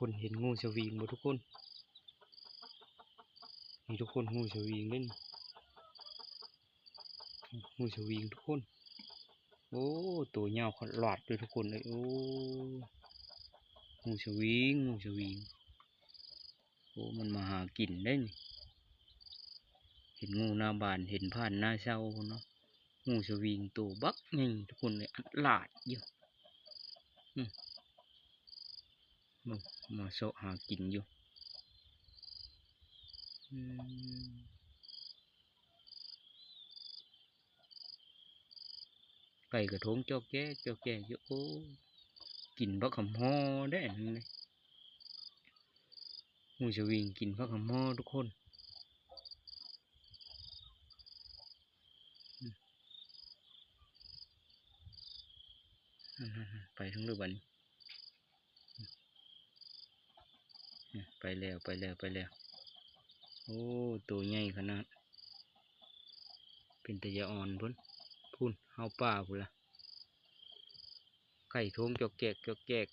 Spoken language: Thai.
คนเห็นงูสวิงบ่ทุกคนนี่ทุกคนงูสวิงเล่นงูสวิงทุกคนโอ้ตัวยาวขอดหลอดเลยทุกคนเลยโอ้งูสวิงโอ้มันมาหากินได้นี่เห็นงูหน้าบานเห็นผ่านหน้าเศร้าเนาะงูสวิงตัวบักนี่ทุกคนเลยอัดหลาดอยู่มาโซหากินอยู่ไก่กระทงเจ้าแก่อยู่โอ้กินพักขมห่อได้เลยงูสวิงกินพักขมห่อทุกคนไปทั้งเรือบันไปแล้วโอ้ตัวใหญ่ขนาดเป็นตะยาอ่อนพุ่นเฮาป่าพุ่นละไก่ทงจอกแจก